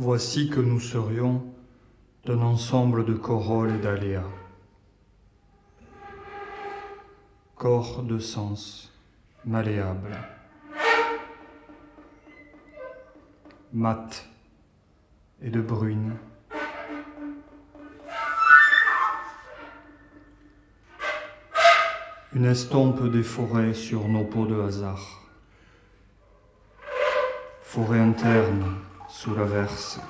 Voici que nous serions d'un ensemble de corolles et d'aléas. Corps de sens, malléable. Mat et de brune. Une estompe des forêts sur nos peaux de hasard. Forêt interne sous l'averse.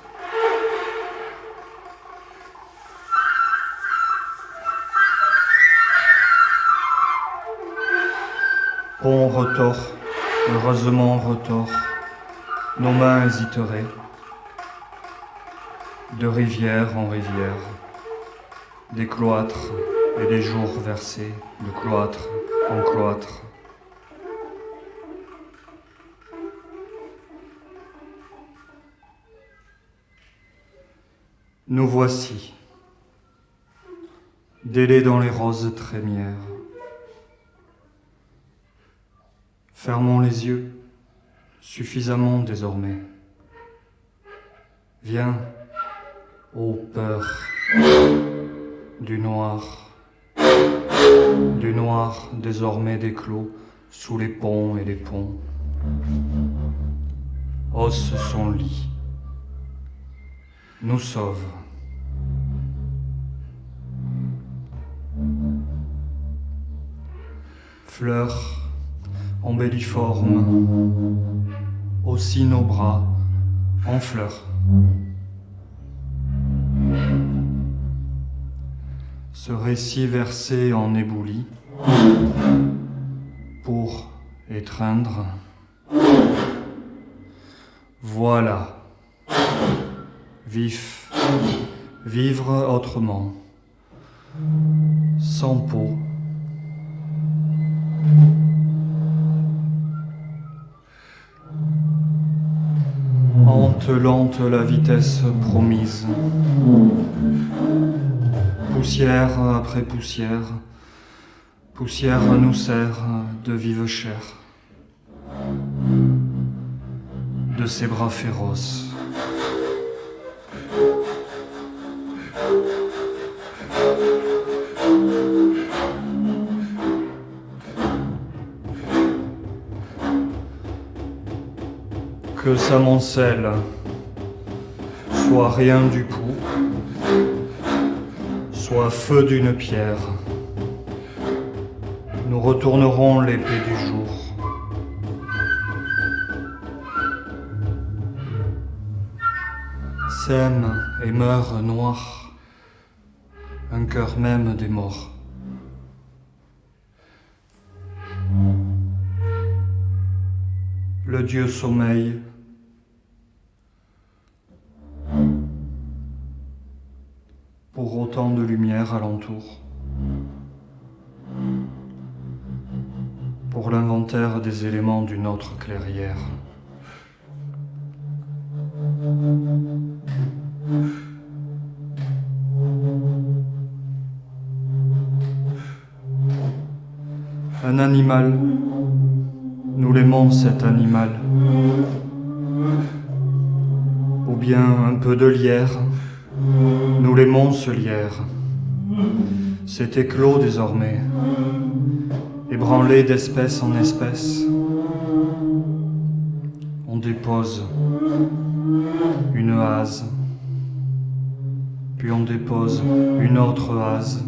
Pont retors, heureusement retors, nos mains hésiteraient. De rivière en rivière, des cloîtres et des jours versés de cloître en cloître. Nous voici, délais dans les roses trémières. Fermons les yeux, suffisamment désormais. Viens, ô peur, du noir désormais d'éclos sous les ponts et les ponts. Hausse son lit, nous sauve. Fleurs embelliformes, aussi nos bras en fleurs. Ce récit versé en éboulis pour étreindre. Voilà, vif, vivre autrement, sans peau. Lente la vitesse promise. Poussière après poussière, poussière nous sert de vive chair. De ses bras féroces. Que s'amoncelle soit rien du pouls, soit feu d'une pierre. Nous retournerons l'épée du jour. Sème et meurt noir, un cœur même des morts. Le dieu sommeille. Pour autant de lumière alentour. Pour l'inventaire des éléments d'une autre clairière. Un animal, nous l'aimons cet animal. Ou bien un peu de lierre. Nous l'aimons ce lierre, c'est éclos désormais, ébranlé d'espèce en espèce. On dépose une hase, puis on dépose une autre hase,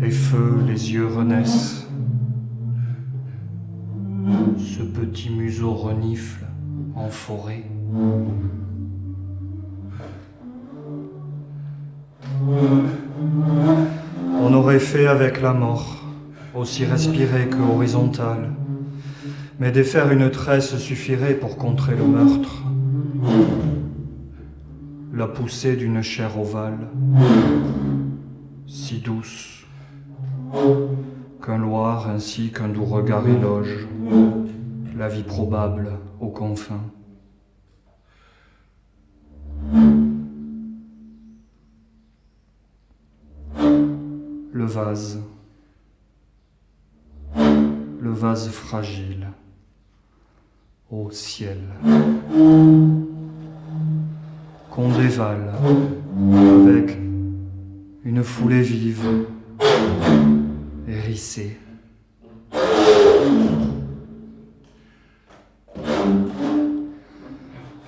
et feu, les yeux renaissent. Ce petit museau renifle en forêt. On aurait fait avec la mort, aussi respirée que horizontale, mais défaire une tresse suffirait pour contrer le meurtre. La poussée d'une chair ovale, si douce, qu'un loir ainsi qu'un doux regard éloge, la vie probable aux confins. Le vase fragile, au ciel. qu'on dévale avec une foulée vive, hérissée.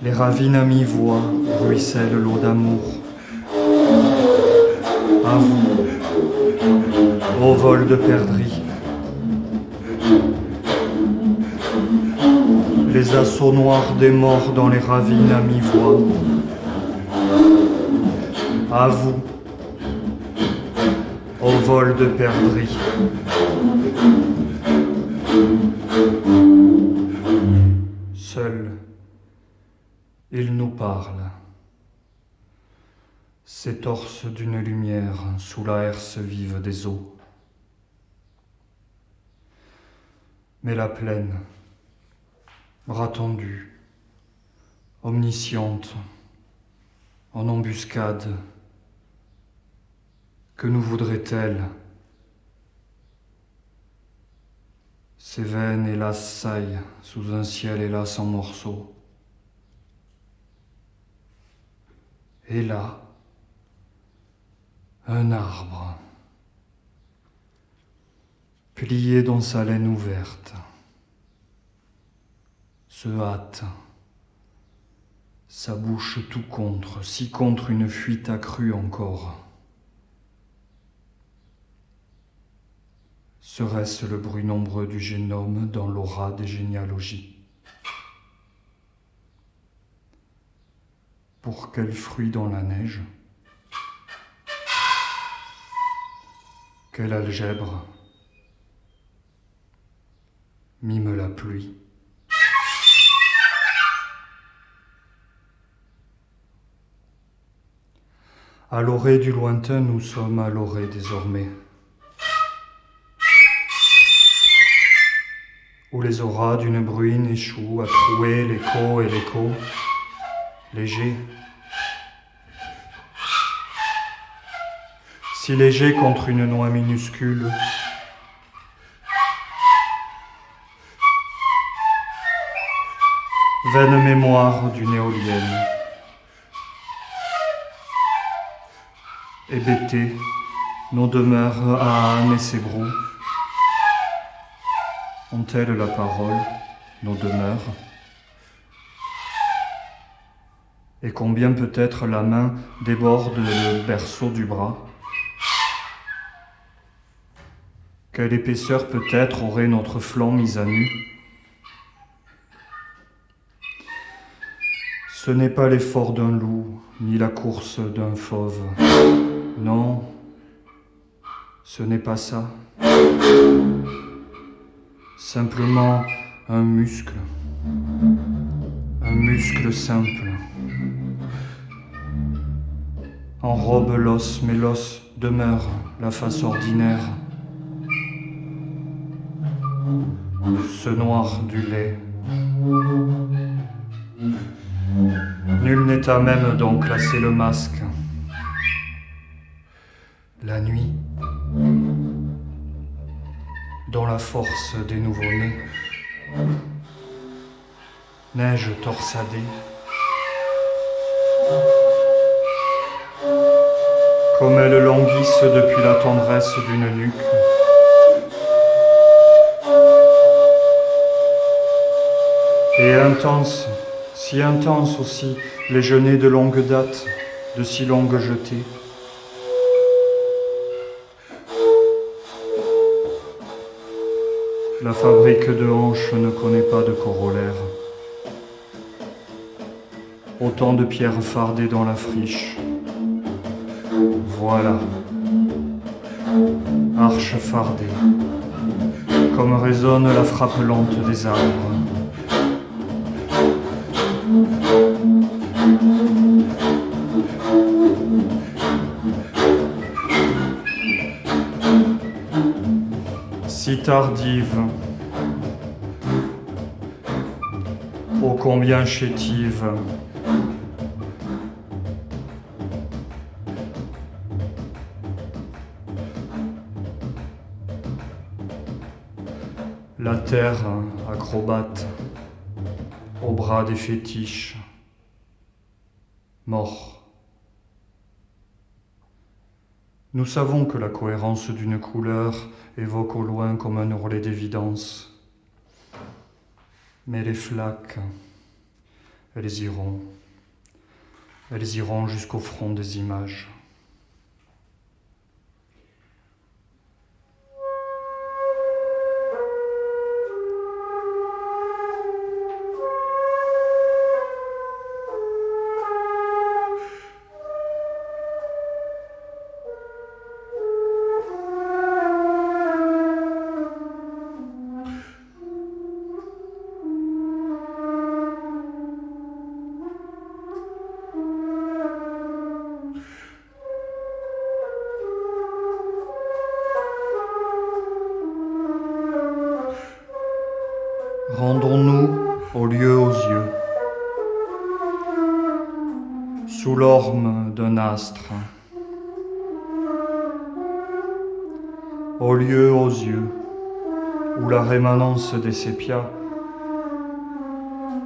Les ravines à mi-voix ruissellent l'eau d'amour. À vous, au vol de perdrix. Les assauts noirs des morts dans les ravines à mi-voix. À vous, au vol de perdrix. Seul, il nous parle, s'étorce d'une lumière sous la herse vive des eaux. Mais la plaine, bras tendus, omnisciente, en embuscade, que nous voudrait-elle? Ses veines hélas saillent sous un ciel hélas en morceaux. Et là, un arbre, plié dans sa laine ouverte, se hâte, sa bouche tout contre, si contre une fuite accrue encore. Serait-ce le bruit nombreux du génome dans l'aura des généalogies? Pour quel fruit dans la neige? Quelle algèbre mime la pluie? À l'orée du lointain, nous sommes à l'orée désormais, où les auras d'une bruine échouent à trouer l'écho et l'écho, léger. Si léger contre une noix minuscule, vaine mémoire d'une éolienne. Hébétées, nos demeures à Anne et ses brous, ont-elles la parole, nos demeures? Et combien peut-être la main déborde le berceau du bras? Quelle épaisseur peut-être aurait notre flanc mis à nu? Ce n'est pas l'effort d'un loup, ni la course d'un fauve. Non, ce n'est pas ça. Simplement un muscle simple. Enrobe l'os, mais l'os demeure la face ordinaire. Ce noir du lait. Nul n'est à même d'en classer le masque. La nuit, dans la force des nouveau-nés, neige torsadée, comme elles languissent depuis la tendresse d'une nuque. Et intense, si intense aussi, les genêts de longue date, de si longue jetée. La fabrique de hanches ne connaît pas de corollaire. Autant de pierres fardées dans la friche. Voilà. Arche fardée, comme résonne la frappe lente des arbres. Si tardive, ô combien chétive, la terre acrobate, au bras des fétiches, mort. Nous savons que la cohérence d'une couleur évoque au loin comme un ourlet d'évidence. Mais les flaques, elles iront jusqu'au front des images. Rendons-nous au lieu aux yeux, sous l'orme d'un astre, au lieu aux yeux, où la rémanence des sépias,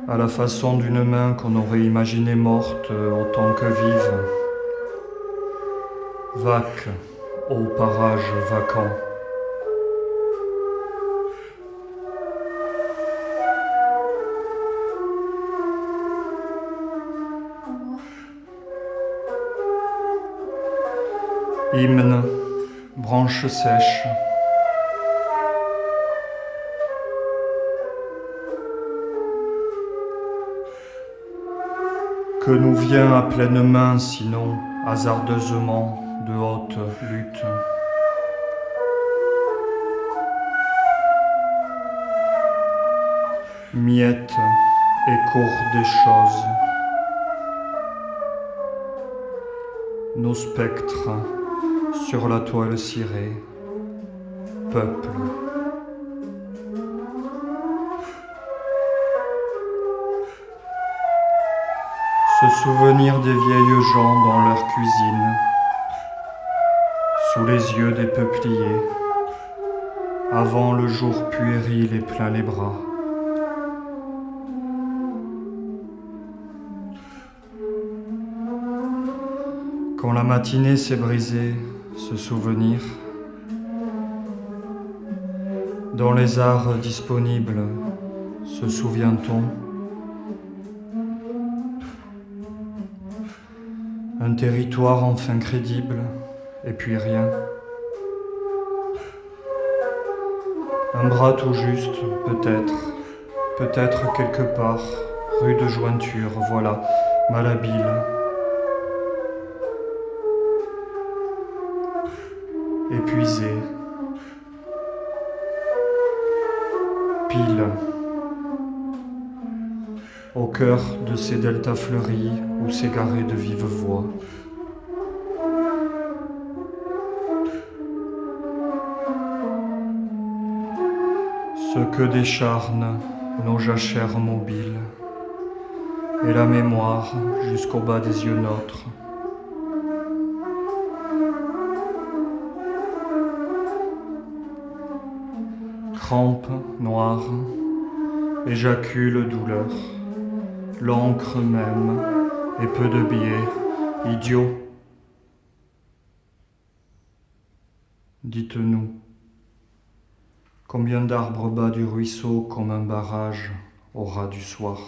à la façon d'une main qu'on aurait imaginée morte autant que vive, vaque au parage vacant. Hymne, branche sèche. Que nous vient à pleine main, sinon hasardeusement de haute lutte. Miettes et cours des choses. Nos spectres sur la toile cirée, peuple. Se souvenir des vieilles gens dans leur cuisine, sous les yeux des peupliers, avant le jour puéril et plein les bras. Quand la matinée s'est brisée, se souvenir, dans les arts disponibles, se souvient-on? Un territoire enfin crédible, et puis rien. Un bras tout juste, peut-être quelque part, rue de jointure, voilà, malhabile. Épuisé. Pile. Au cœur de ces deltas fleuris ou s'égarer de vive voix. Ce que décharnent nos jachères mobiles et la mémoire jusqu'au bas des yeux nôtres. Crampe noire, éjacule douleur, l'encre même et peu de biais, idiot. Dites-nous, combien d'arbres bas du ruisseau comme un barrage au ras du soir?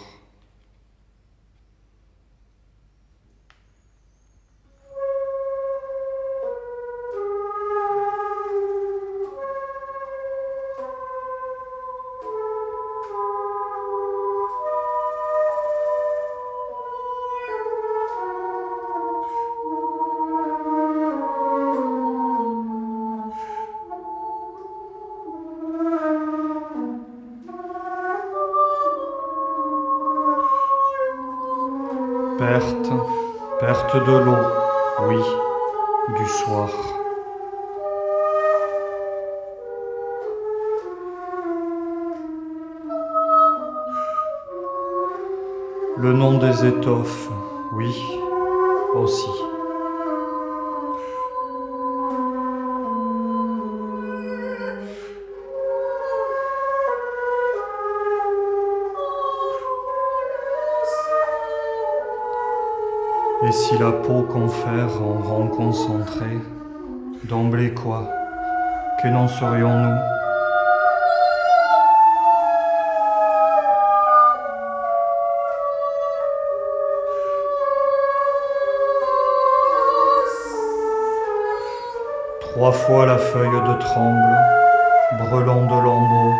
Perte de l'eau, oui, du soir. Le nom des étoffes, oui, aussi. Et si la peau confère en rang concentré, d'emblée quoi, qu'énoncerions-nous? Trois fois la feuille de tremble, brelant de lambeaux,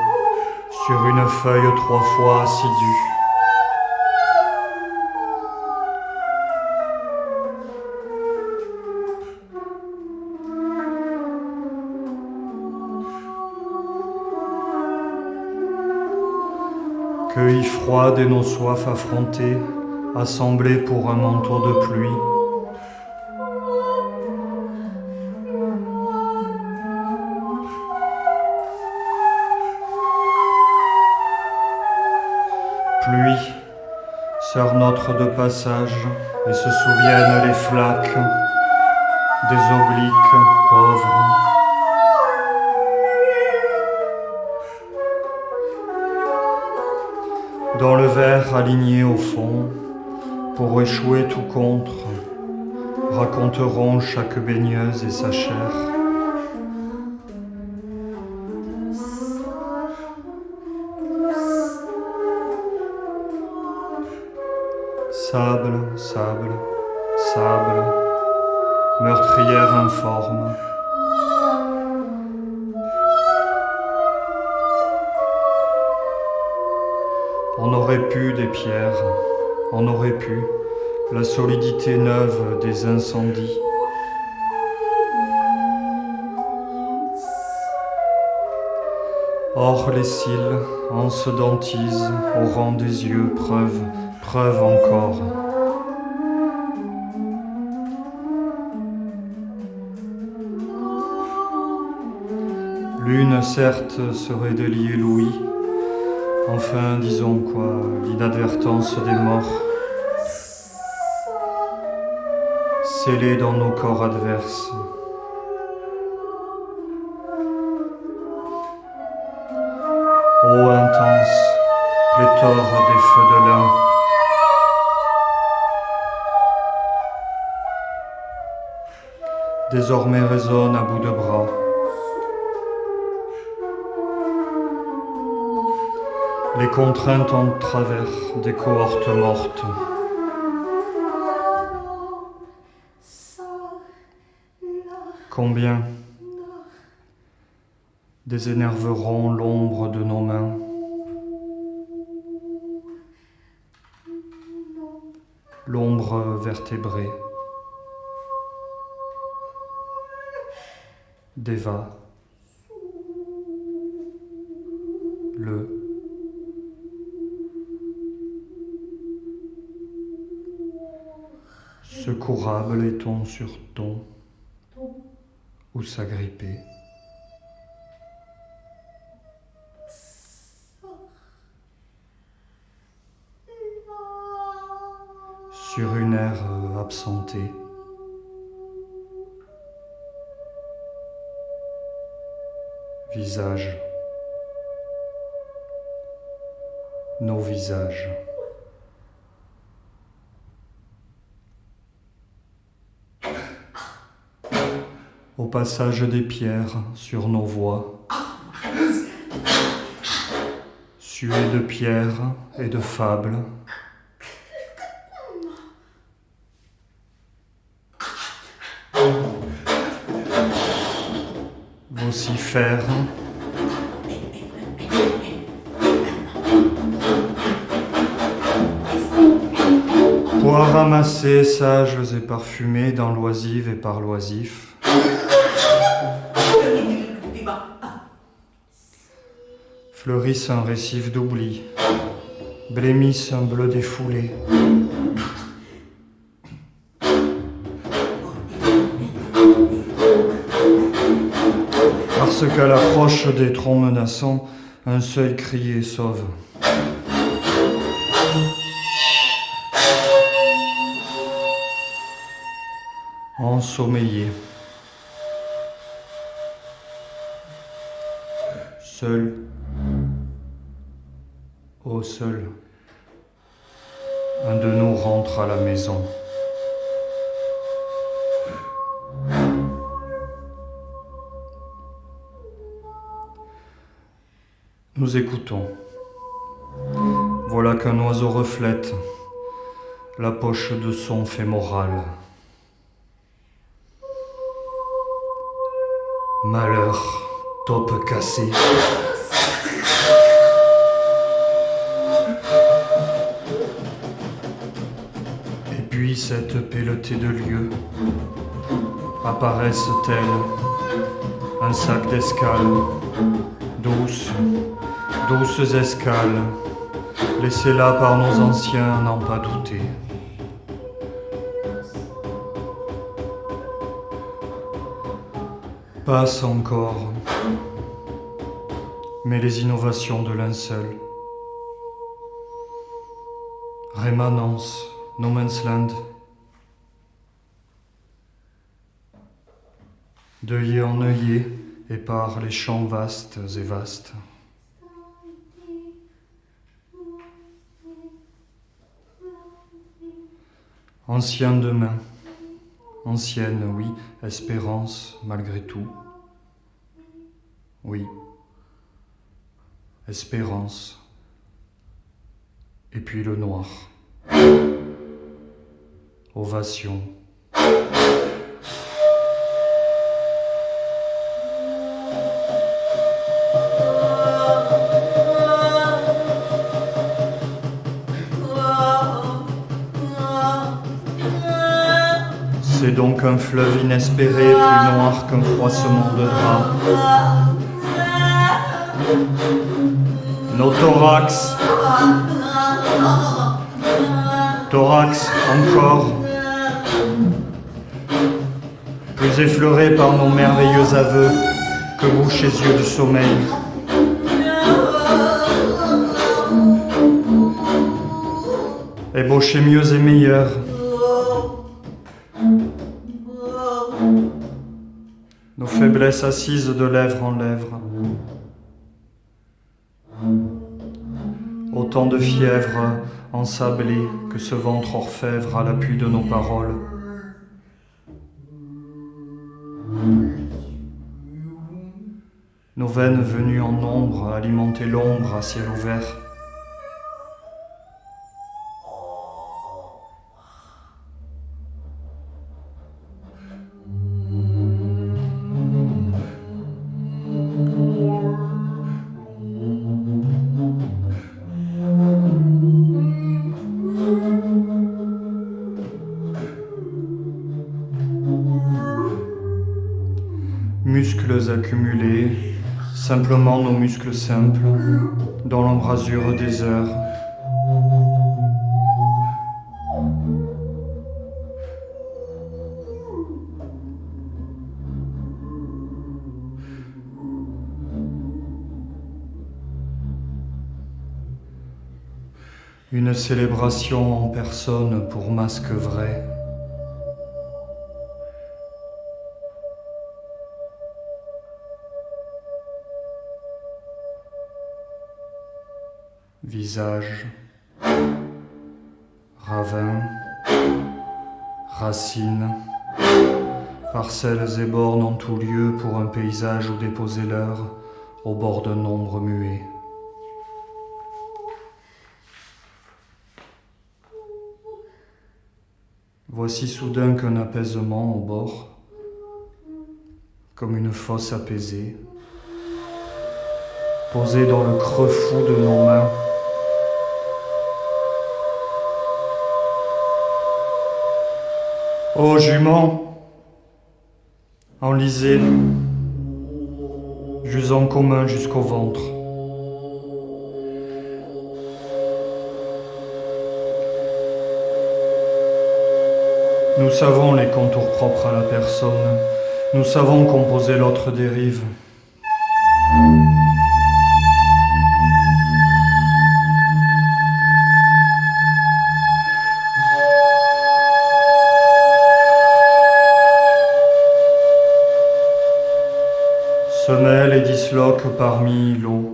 sur une feuille trois fois assidue. Cueillis froide et nos soifs affrontées, assemblées pour un manteau de pluie. Pluie, sœur notre de passage, et se souviennent les flaques des obliques pauvres. Dans le verre aligné au fond, pour échouer tout contre, raconteront chaque baigneuse et sa chair. Sable, sable, sable, meurtrière informe. On aurait pu des pierres, on aurait pu la solidité neuve des incendies. Or les cils, en se dentisent au rang des yeux, preuve encore. L'une, certes, serait déliée l'ouïe. Enfin, disons quoi, l'inadvertance des morts, scellée dans nos corps adverses. Eau intense, pléthore des feux de lin. Désormais résonne à bout de bras. Les contraintes en travers des cohortes mortes. Combien désénerveront l'ombre de nos mains? L'ombre vertébrée d'Eva, secourable est-on sur ton ou s'agripper? Sur une aire absentée. Visage. Nos visages. Au passage des pierres sur nos voies, suées de pierres et de fables, vocifères, pois ramassés, sages et parfumés dans l'oisive et par l'oisif. Fleurissent un récif d'oubli, blêmissent un bleu défoulé. Parce qu'à l'approche des troncs menaçants, un seuil crié sauve. Ensommeillé. Seul. Oh seul. Un de nous rentre à la maison. Nous écoutons. Voilà qu'un oiseau reflète la poche de son fémoral. Malheur, taupe cassée. Et puis cette pelletée de lieux apparaissent-elles un sac d'escale, douces escales, laissées là par nos anciens, n'en pas douter. Passent encore, mais les innovations de linceul. Rémanence, no man's land. D'œillet en œillet, et par les champs vastes et vastes. Ancien demain, ancienne, oui, espérance malgré tout. Oui, espérance. Et puis le noir. Ovation. C'est donc un fleuve inespéré, plus noir qu'un froissement de drap. Nos thorax, thorax encore, plus effleurés par nos merveilleux aveux que bouches et yeux du sommeil. Ébauchés mieux et meilleurs. Nos faiblesses assises de lèvre en lèvre. Autant de fièvre ensablée que ce ventre orfèvre à l'appui de nos paroles. Nos veines venues en nombre alimenter l'ombre à ciel ouvert. Muscles accumulés, simplement nos muscles simples, dans l'embrasure des heures. Une célébration en personne pour masque vrai. Visage, ravin, racines, parcelles et bornes en tout lieu pour un paysage où déposer l'heure au bord d'un ombre muet. Voici soudain qu'un apaisement au bord, comme une fosse apaisée, posée dans le creux fou de nos mains. Ô jument, enlisé, jusant commun jusqu'au ventre. Nous savons les contours propres à la personne, nous savons composer l'autre dérive. Se mêle et disloque parmi l'eau.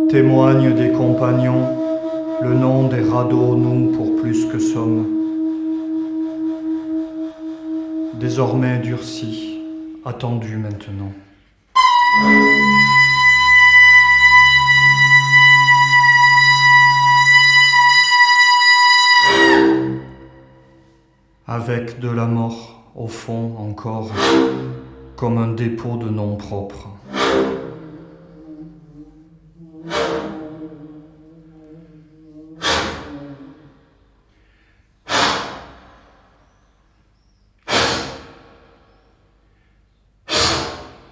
Témoigne des compagnons, le nom des radeaux nous pour plus que sommes. désormais durci, attendu maintenant. Avec de la mort au fond encore, comme un dépôt de nom propre.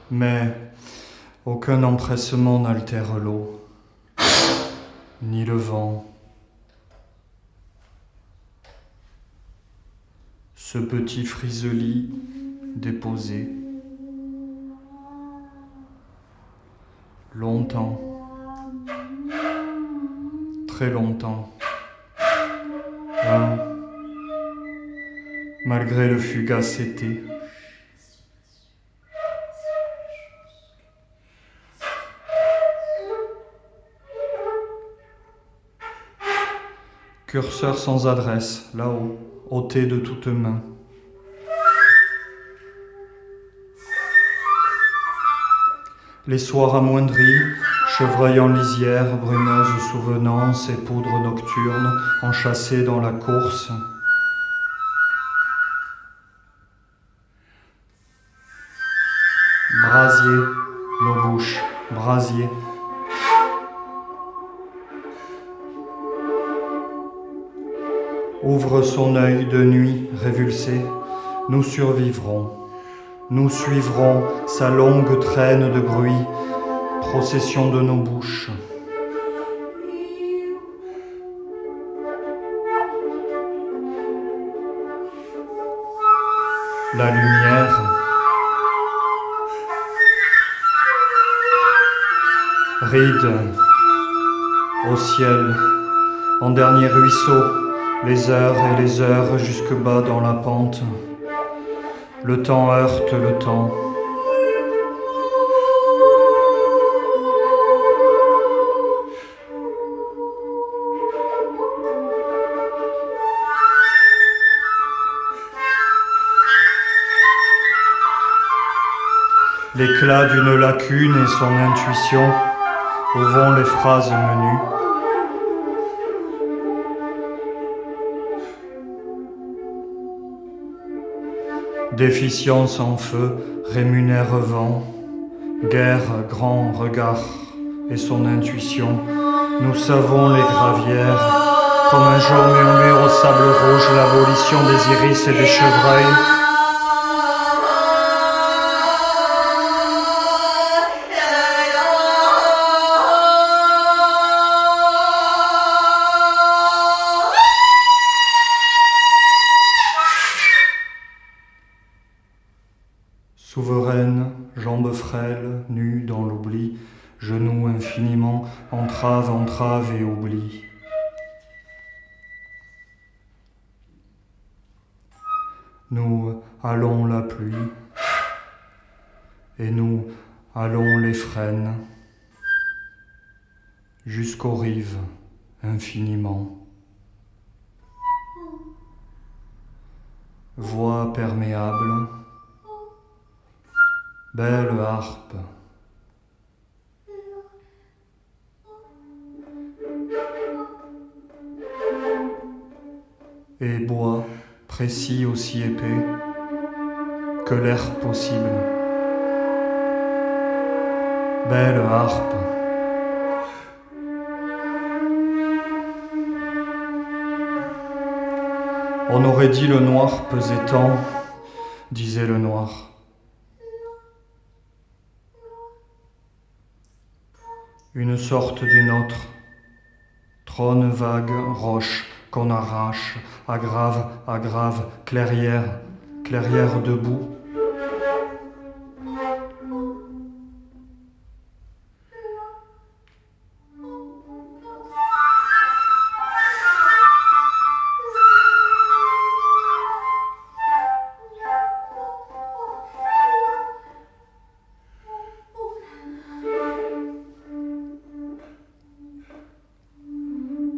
Mais aucun empressement n'altère l'eau, ni le vent. Ce petit friselis déposé. Longtemps, très longtemps. Malgré le fugace été. Curseur sans adresse, là-haut, ôté de toutes mains. Les soirs amoindris, chevreuil en lisière, brumeuse souvenance et poudre nocturne, enchâssés dans la course. Brasier, nos bouches, brasier. Ouvre son œil de nuit révulsé, nous survivrons. Nous suivrons sa longue traîne de bruit, procession de nos bouches. La lumière, ride au ciel, en dernier ruisseau, les heures et les heures jusque bas dans la pente. Le temps heurte le temps. L'éclat d'une lacune et son intuition, où vont les phrases menues. Déficience en feu, rémunère vent, guerre, grand regard et son intuition. Nous savons les gravières, comme un jour murmure au sable rouge l'abolition des iris et des chevreuils. Souveraine, jambes frêles, nues dans l'oubli, genoux infiniment, entrave, entrave et oubli. Nous allons la pluie, et nous allons les frênes, jusqu'aux rives, infiniment. Voix perméable, belle harpe. Et bois précis aussi épais que l'air possible. Belle harpe. On aurait dit le noir pesait tant, disait le noir. Une sorte des nôtres, trône vague, roche qu'on arrache, aggrave, aggrave, clairière, clairière debout.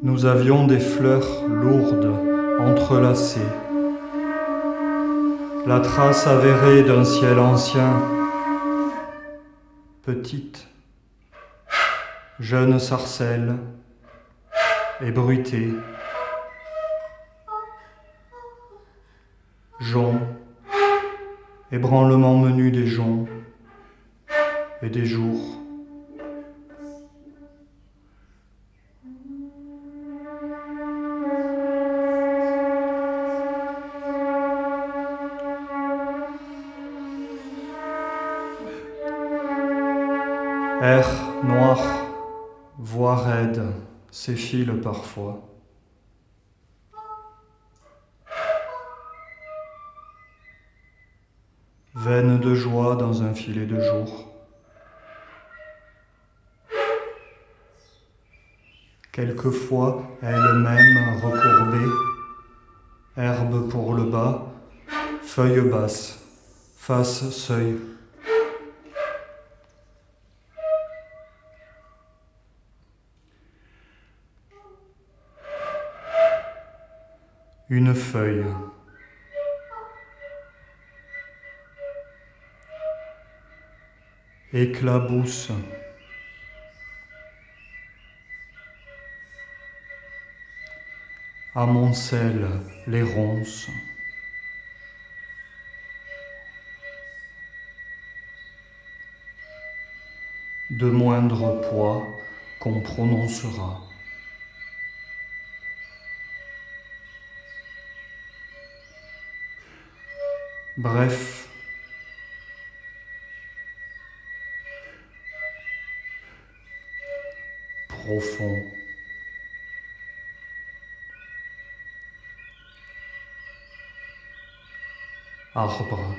Nous avions des fleurs lourdes, entrelacées. la trace avérée d'un ciel ancien. Petite, jeune sarcelle, ébruitée, jonc, ébranlement menu des joncs et des jours. Air noir, voix raide, s'effile parfois. Veine de joie dans un filet de jour. Quelquefois, elle-même recourbée, herbe pour le bas, feuille basse, face seuil. Une feuille. Éclabousse. Amoncelle les ronces. De moindre poids qu'on prononcera. Bref, profond. Arbre.